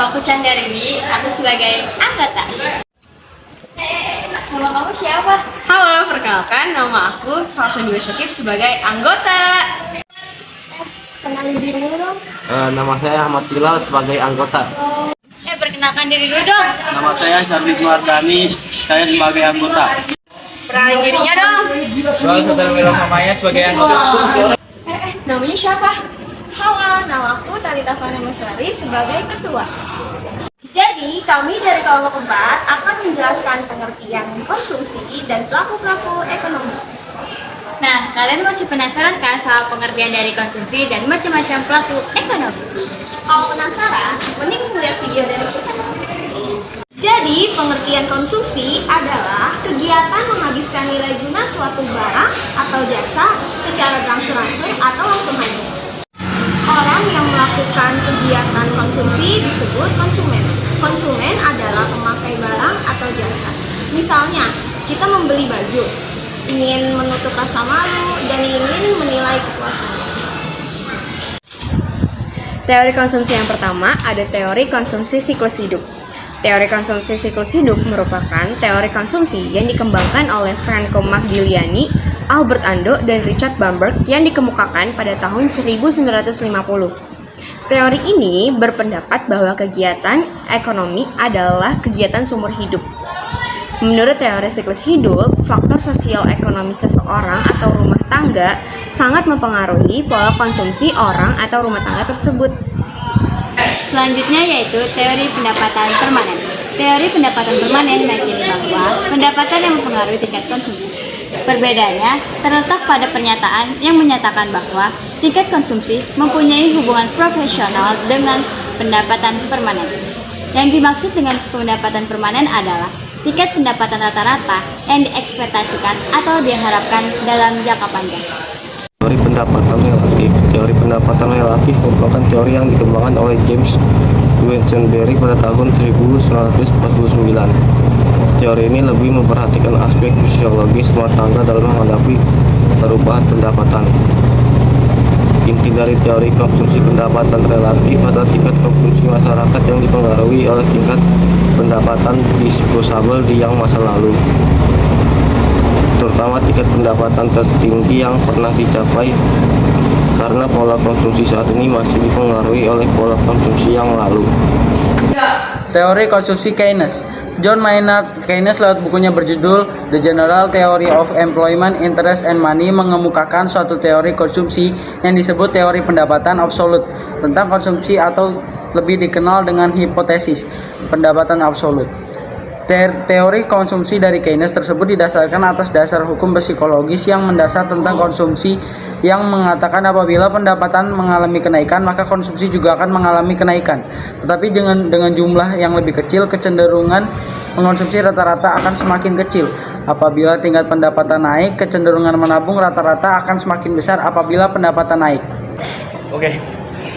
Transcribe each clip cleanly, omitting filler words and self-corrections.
aku Chandra Dewi, aku sebagai anggota. Nama kamu siapa? Halo, perkenalkan nama aku Salsabila Syakib sebagai anggota. Kenalin diri dulu dong. Nama saya Ahmad Bilal sebagai anggota. Perkenalkan diri dulu dong. Nama saya Sabit Mardani, saya sebagai anggota. Kenalin dirinya dong. Saya Saudara Mira Samaya sebagai anggota. Namanya siapa? Halo, nama aku Talita Fana Masari sebagai ketua. Jadi, kami dari kelompok 4 akan menjelaskan pengertian konsumsi dan pelaku-pelaku ekonomi. Nah, kalian masih penasaran kan soal pengertian dari konsumsi dan macam-macam pelaku ekonomi? Kalau penasaran, mending lihat video dari kita. Jadi, pengertian konsumsi adalah kegiatan menghabiskan nilai guna suatu barang atau jasa secara berangsur-angsur atau langsung habis. Orang yang melakukan kegiatan konsumsi disebut konsumen. Konsumen adalah pemakai barang atau jasa. Misalnya, kita membeli baju, ingin menutup rasa malu, dan ingin menilai kepuasan. Teori konsumsi yang pertama ada teori konsumsi siklus hidup. Teori konsumsi siklus hidup merupakan teori konsumsi yang dikembangkan oleh Franco Magdiliani, Albert Ando, dan Richard Bamberg yang dikemukakan pada tahun 1950. Teori ini berpendapat bahwa kegiatan ekonomi adalah kegiatan seumur hidup. Menurut teori siklus hidup, faktor sosial ekonomi seseorang atau rumah tangga sangat mempengaruhi pola konsumsi orang atau rumah tangga tersebut. Selanjutnya yaitu teori pendapatan permanen. Teori pendapatan permanen meyakini bahwa pendapatan yang mempengaruhi tingkat konsumsi. Perbedaannya terletak pada pernyataan yang menyatakan bahwa tingkat konsumsi mempunyai hubungan profesional dengan pendapatan permanen. Yang dimaksud dengan pendapatan permanen adalah tingkat pendapatan rata-rata yang diekspektasikan atau diharapkan dalam jangka panjang. Teori pendapatan relatif. Teori pendapatan relatif merupakan teori yang dikembangkan oleh James Dunsonbury pada tahun 1949. Teori ini lebih memperhatikan aspek fisiologis rumah tangga dalam menghadapi perubahan pendapatan. Inti dari teori konsumsi pendapatan relatif adalah tingkat konsumsi masyarakat yang dipengaruhi oleh tingkat pendapatan disposable di yang masa lalu, terutama tingkat pendapatan tertinggi yang pernah dicapai, karena pola konsumsi saat ini masih dipengaruhi oleh pola konsumsi yang lalu. Teori konsumsi Keynes. John Maynard Keynes lewat bukunya berjudul The General Theory of Employment, Interest and Money mengemukakan suatu teori konsumsi yang disebut teori pendapatan absolut tentang konsumsi, atau lebih dikenal dengan hipotesis pendapatan absolut. Teori konsumsi dari Keynes tersebut didasarkan atas dasar hukum psikologis yang mendasar tentang konsumsi, yang mengatakan apabila pendapatan mengalami kenaikan, maka konsumsi juga akan mengalami kenaikan. Tetapi dengan jumlah yang lebih kecil, kecenderungan mengonsumsi rata-rata akan semakin kecil. Apabila tingkat pendapatan naik, kecenderungan menabung rata-rata akan semakin besar apabila pendapatan naik. Oke.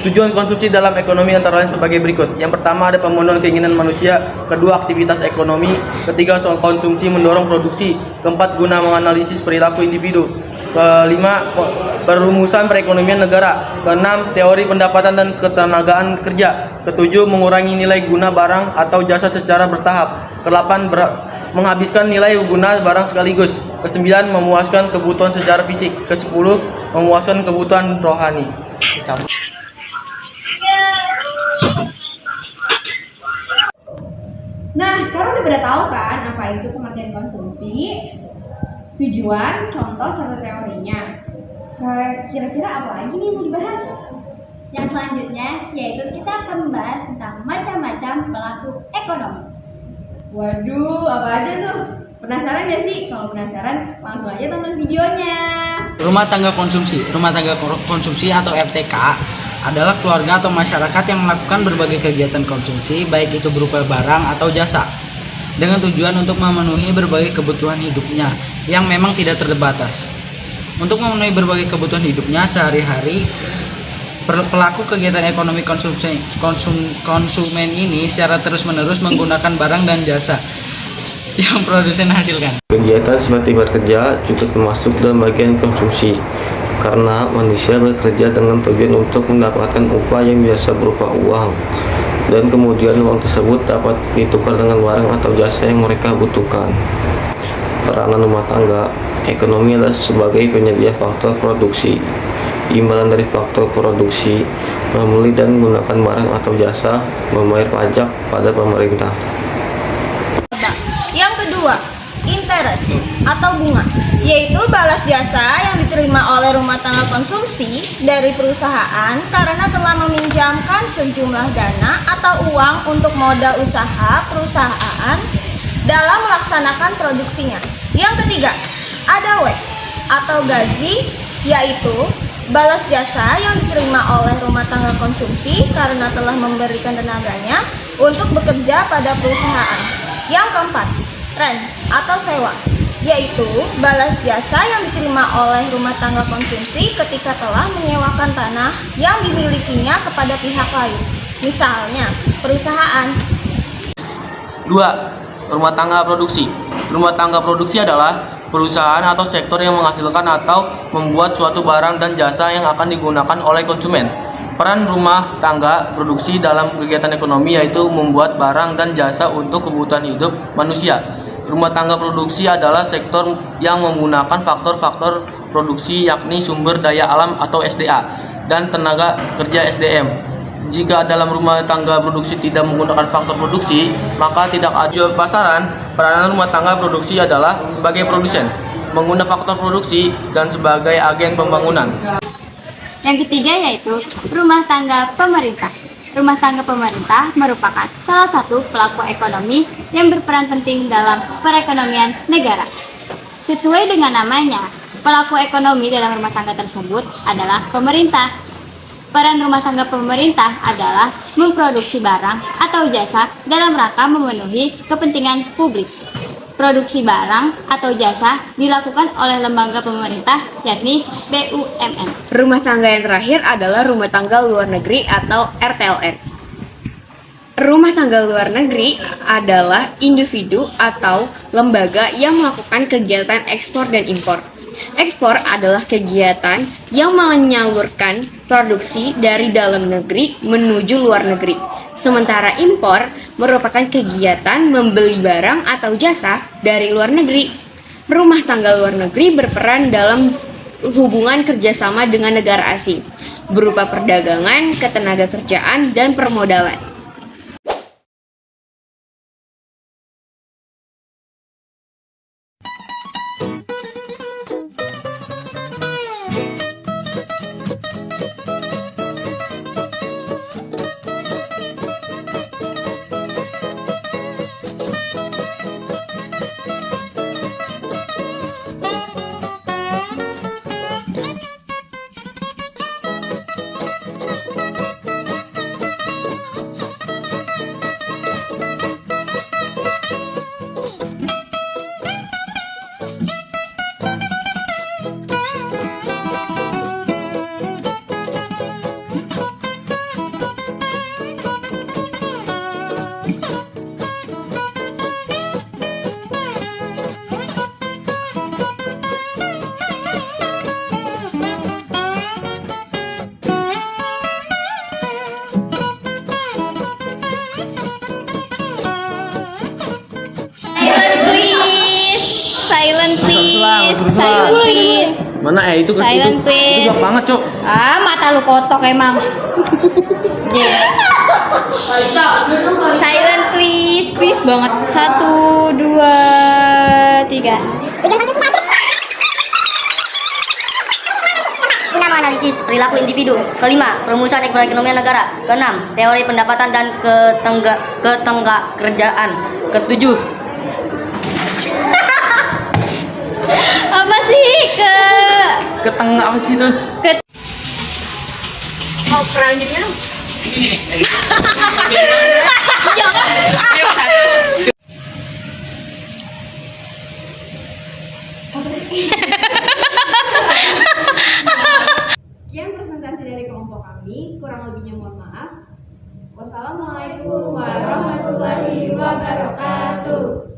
Tujuan konsumsi dalam ekonomi antara lain sebagai berikut. Yang pertama ada pemenuhan keinginan manusia, kedua aktivitas ekonomi, ketiga soal konsumsi mendorong produksi, keempat guna menganalisis perilaku individu, kelima perumusan perekonomian negara, keenam teori pendapatan dan ketenagaan kerja, ketujuh mengurangi nilai guna barang atau jasa secara bertahap, kedelapan menghabiskan nilai guna barang sekaligus, kesembilan memuaskan kebutuhan secara fisik, kesepuluh memuaskan kebutuhan rohani. Nah, sekarang udah pada tahu kan apa itu pengertian konsumsi, tujuan, contoh, serta teorinya. Kira-kira apa lagi nih yang mau dibahas? Yang selanjutnya yaitu kita akan membahas tentang macam-macam pelaku ekonomi. Waduh, apa aja tuh? Penasaran gak sih? Kalau penasaran, langsung aja tonton videonya. Rumah tangga konsumsi. Rumah tangga konsumsi atau RTK adalah keluarga atau masyarakat yang melakukan berbagai kegiatan konsumsi, baik itu berupa barang atau jasa, dengan tujuan untuk memenuhi berbagai kebutuhan hidupnya yang memang tidak terbatas. Untuk memenuhi berbagai kebutuhan hidupnya sehari-hari, pelaku kegiatan ekonomi konsumen ini secara terus-menerus menggunakan barang dan jasa yang produsen hasilkan. Kegiatan seperti bekerja juga termasuk dalam bagian konsumsi, karena manusia bekerja dengan tujuan untuk mendapatkan upah yang biasa berupa uang. dan kemudian uang tersebut dapat ditukar dengan barang atau jasa yang mereka butuhkan. Peranan rumah tangga ekonomi adalah sebagai penyedia faktor produksi. Imbalan dari faktor produksi membeli dan menggunakan barang atau jasa, membayar pajak pada pemerintah. Yang kedua, interest atau bunga, yaitu balas jasa yang diterima oleh rumah tangga konsumsi dari perusahaan karena telah meminjamkan sejumlah dana atau uang untuk modal usaha perusahaan dalam melaksanakan produksinya. Yang ketiga, ada WEC atau gaji, yaitu balas jasa yang diterima oleh rumah tangga konsumsi karena telah memberikan tenaganya untuk bekerja pada perusahaan. Yang keempat, rent atau sewa, yaitu balas jasa yang diterima oleh rumah tangga konsumsi ketika telah menyewakan tanah yang dimilikinya kepada pihak lain, misalnya perusahaan. 2. Rumah tangga produksi. Rumah tangga produksi adalah perusahaan atau sektor yang menghasilkan atau membuat suatu barang dan jasa yang akan digunakan oleh konsumen. Peran rumah tangga produksi dalam kegiatan ekonomi yaitu membuat barang dan jasa untuk kebutuhan hidup manusia. Rumah tangga produksi adalah sektor yang menggunakan faktor-faktor produksi yakni sumber daya alam atau SDA dan tenaga kerja SDM. Jika dalam rumah tangga produksi tidak menggunakan faktor produksi, maka tidak ada pasaran. Peranan rumah tangga produksi adalah sebagai produsen, menggunakan faktor produksi, dan sebagai agen pembangunan. Yang ketiga yaitu rumah tangga pemerintah. Rumah tangga pemerintah merupakan salah satu pelaku ekonomi yang berperan penting dalam perekonomian negara. Sesuai dengan namanya, pelaku ekonomi dalam rumah tangga tersebut adalah pemerintah. Peran rumah tangga pemerintah adalah memproduksi barang atau jasa dalam rangka memenuhi kepentingan publik. Produksi barang atau jasa dilakukan oleh lembaga pemerintah, yakni BUMN. Rumah tangga yang terakhir adalah rumah tangga luar negeri atau RTLN. Rumah tangga luar negeri adalah individu atau lembaga yang melakukan kegiatan ekspor dan impor. Ekspor adalah kegiatan yang menyalurkan produksi dari dalam negeri menuju luar negeri. Sementara impor merupakan kegiatan membeli barang atau jasa dari luar negeri. Rumah tangga luar negeri berperan dalam hubungan kerjasama dengan negara asing, berupa perdagangan, ketenagakerjaan, dan permodalan. Silent please. Mana itu Silent, itu please. gak banget, Cok. Ah, mata lu kotok emang. Silent please, please banget. 1, 2, 3. Guna menganalisis perilaku individu. Kelima, perumusan perekonomian negara. Keenam, teori pendapatan dan ketenagakerjaan. Ketujuh, Apa sih Ke tengah apa sih itu? Mau perang jadinya dong? Sekian presentasi dari kelompok kami, kurang lebihnya mohon maaf. Wassalamualaikum warahmatullahi wabarakatuh.